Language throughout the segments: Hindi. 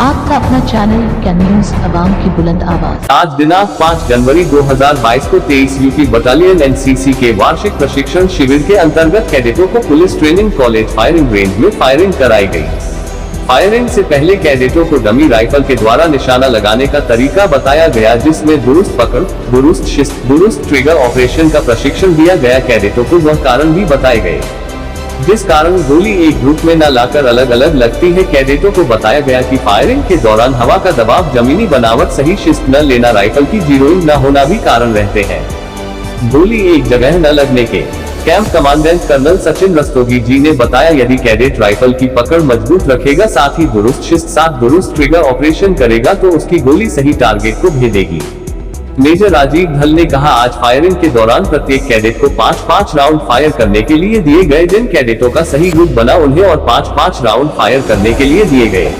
आपका अपना चैनल कैन न्यूज अवाम की बुलंद आवाज। आज दिनांक 5 जनवरी 2022 को 23 यूपी बटालियन एनसीसी के वार्षिक प्रशिक्षण शिविर के अंतर्गत कैडेटों को police training college firing range में फायरिंग कराई गई। फायरिंग से पहले कैडेटों को डमी राइफल के द्वारा निशाना लगाने का तरीका बताया गया, जिसमें दुरुस्त पकड़, दुरुस्त शिस्त, दुरुस्त ट्रिगर ऑपरेशन का प्रशिक्षण दिया गया। कैडेटों को वह कारण भी बताए गए जिस कारण गोली एक ग्रुप में न लाकर अलग अलग लगती है। कैडेटों को बताया गया कि फायरिंग के दौरान हवा का दबाव, जमीनी बनावट, सही शिस्त न लेना, राइफल की जीरोइंग न होना भी कारण रहते हैं। गोली एक जगह न लगने के camp commandant colonel Sachin Rastogi ji ने बताया, यदि कैडेट राइफल की पकड़ मजबूत रखेगा, साथ ही दुरुस्त शिस्त, साथ दुरुस्त ट्रिगर ऑपरेशन करेगा, तो उसकी गोली सही टारगेट को भेदेगी। मेजर राजीव धल ने कहा, आज फायरिंग के दौरान प्रत्येक कैडेट को 5-5 राउंड फायर करने के लिए दिए गए। जिन कैडेटों का सही ग्रुप बना उन्हें और 5-5 राउंड फायर करने के लिए दिए गए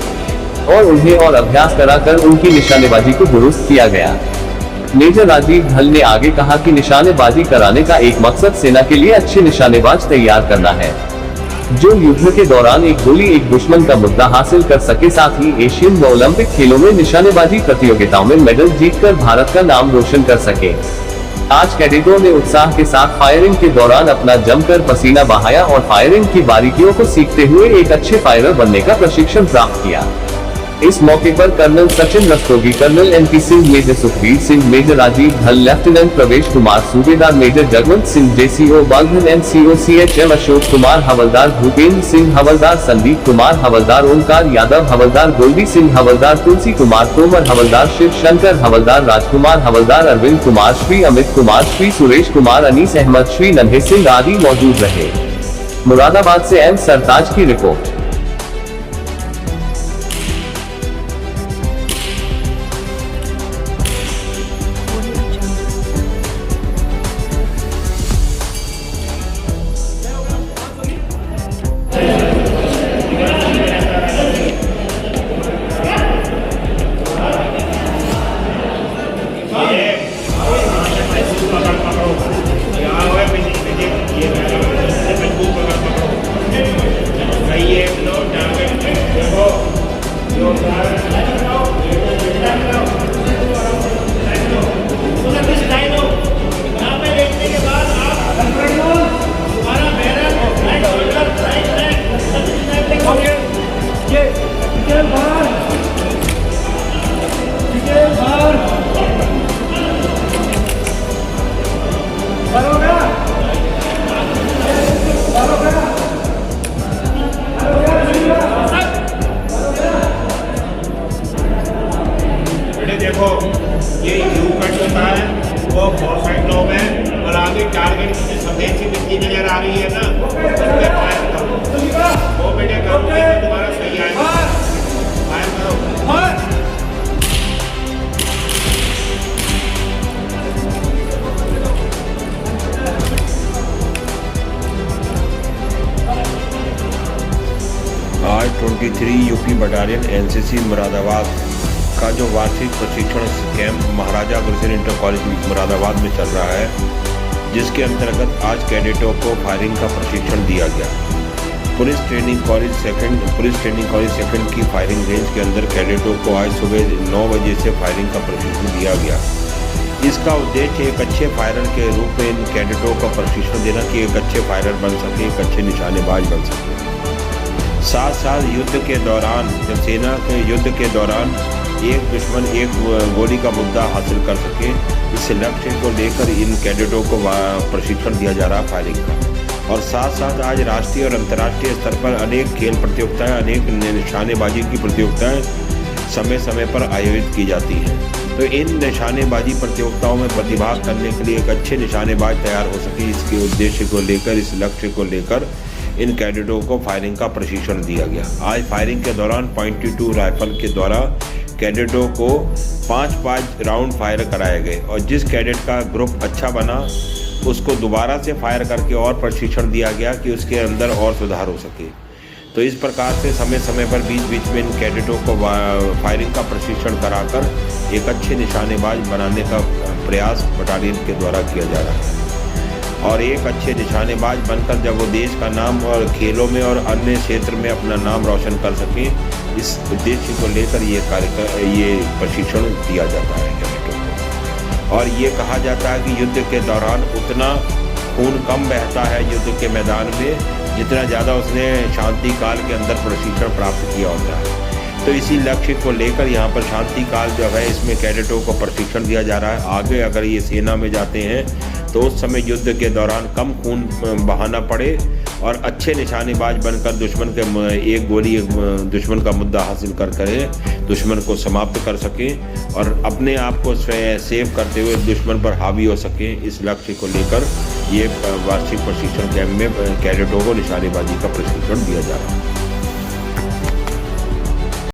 और उन्हें और अभ्यास कराकर उनकी निशानेबाजी को दुरुस्त किया गया। मेजर राजीव धल ने आगे कहा कि निशानेबाजी कराने का एक मकसद सेना के लिए अच्छे निशानेबाज तैयार करना है, जो युद्ध के दौरान एक गोली एक दुश्मन का मुद्दा हासिल कर सके, साथ ही एशियन व ओलंपिक खेलों में निशानेबाजी प्रतियोगिताओं में मेडल जीतकर भारत का नाम रोशन कर सके। आज कैडेटों ने उत्साह के साथ फायरिंग के दौरान अपना जमकर पसीना बहाया और फायरिंग की बारीकियों को सीखते हुए एक अच्छे फायरर बनने का प्रशिक्षण प्राप्त किया। इस मौके पर colonel Sachin Rastogi, colonel NP Singh, major Sukhbir Singh, major Rajeev Dhal, lieutenant Pravesh Kumar, subedar major Jagwant Singh, JCO Balghan, NCO CHM Ashok Kumar, havildar Bhupendra Singh, havildar Sandeep Kumar, havildar Omkar Yadav, havildar Goldy Singh, havildar Tulsi Kumar Tomar, havildar Shiv Shankar, havildar Rajkumar, havildar Arvind Kumar, Shri Amit Kumar, Shri Suresh Kumar, Anees Ahmad, Shri Nanhe Singh आदि मौजूद रहे। मुरादाबाद से एम सरताज की रिपोर्ट। देखो ये यू कट होता है, वो 4 साइड लोग हैं और आगे टारगेट की सफेद सी मिट्टी नजर आ रही है ना, उसपे फायर करो। वो बेटे करोगे तो तुम्हारा सही आएगा। फायर करो। आज 23 यूपी बटालियन एनसीसी मुरादाबाद का जो वार्षिक प्रशिक्षण camp Maharaja Agrasen inter college Moradabad में चल रहा है, जिसके अंतर्गत आज कैडेटों को फायरिंग का प्रशिक्षण दिया गया। पुलिस ट्रेनिंग कॉलेज सेकंड की फायरिंग रेंज के अंदर कैडेटों को आज सुबह 9 बजे से फायरिंग का प्रशिक्षण दिया गया। इसका उद्देश्य एक अच्छे फायरर के रूप में इन कैडेटों का प्रशिक्षण देना कि एक अच्छे फायरर बन सके, एक अच्छे निशानेबाज बन सके। साथ साथ युद्ध के दौरान, जब सेना के युद्ध के दौरान एक दुश्मन एक गोली का मुद्दा हासिल कर सके, इस लक्ष्य को लेकर इन कैडेटों को प्रशिक्षण दिया जा रहा है फायरिंग का। और साथ साथ आज राष्ट्रीय और अंतर्राष्ट्रीय स्तर पर अनेक खेल प्रतियोगिताएं, अनेक निशानेबाजी की प्रतियोगिताएं समय समय पर आयोजित की जाती हैं। तो इन निशानेबाजी प्रतियोगिताओं में प्रतिभाग करने के लिए एक अच्छे निशानेबाज तैयार हो सके, इसके उद्देश्य को लेकर, इस लक्ष्य को लेकर इन कैडेटों को फायरिंग का प्रशिक्षण दिया गया। आज फायरिंग के दौरान .22 राइफल के द्वारा कैडेटों को 5-5 राउंड फायर कराए गए और जिस कैडेट का ग्रुप अच्छा बना उसको दोबारा से फायर करके और प्रशिक्षण दिया गया कि उसके अंदर और सुधार हो सके। तो इस प्रकार से समय समय पर बीच बीच में इन कैडेटों को फायरिंग का प्रशिक्षण कराकर एक अच्छे निशानेबाज बनाने का प्रयास बटालियन के द्वारा किया जा रहा है। और एक अच्छे निशानेबाज बनकर जब वो देश का नाम और खेलों में और अन्य क्षेत्र में अपना नाम रोशन कर सकें, इस उद्देश्य को लेकर ये प्रशिक्षण दिया जाता है कैडेटों को। और ये कहा जाता है कि युद्ध के दौरान उतना खून कम बहता है युद्ध के मैदान में जितना ज़्यादा उसने शांति काल के अंदर प्रशिक्षण प्राप्त किया होता है। तो इसी लक्ष्य को लेकर यहाँ पर शांति काल जो है इसमें कैडेटों को प्रशिक्षण दिया जा रहा है। आगे अगर ये सेना में जाते हैं तो उस समय युद्ध के दौरान कम खून बहाना पड़े और अच्छे निशानेबाज बनकर दुश्मन के एक गोली दुश्मन का मुद्दा हासिल कर दुश्मन को समाप्त कर सकें और अपने आप को सेव करते हुए दुश्मन पर हावी हो सकें। इस लक्ष्य को लेकर ये वार्षिक प्रशिक्षण कैंप में कैडेटों को निशानेबाजी का प्रशिक्षण दिया जा रहा है।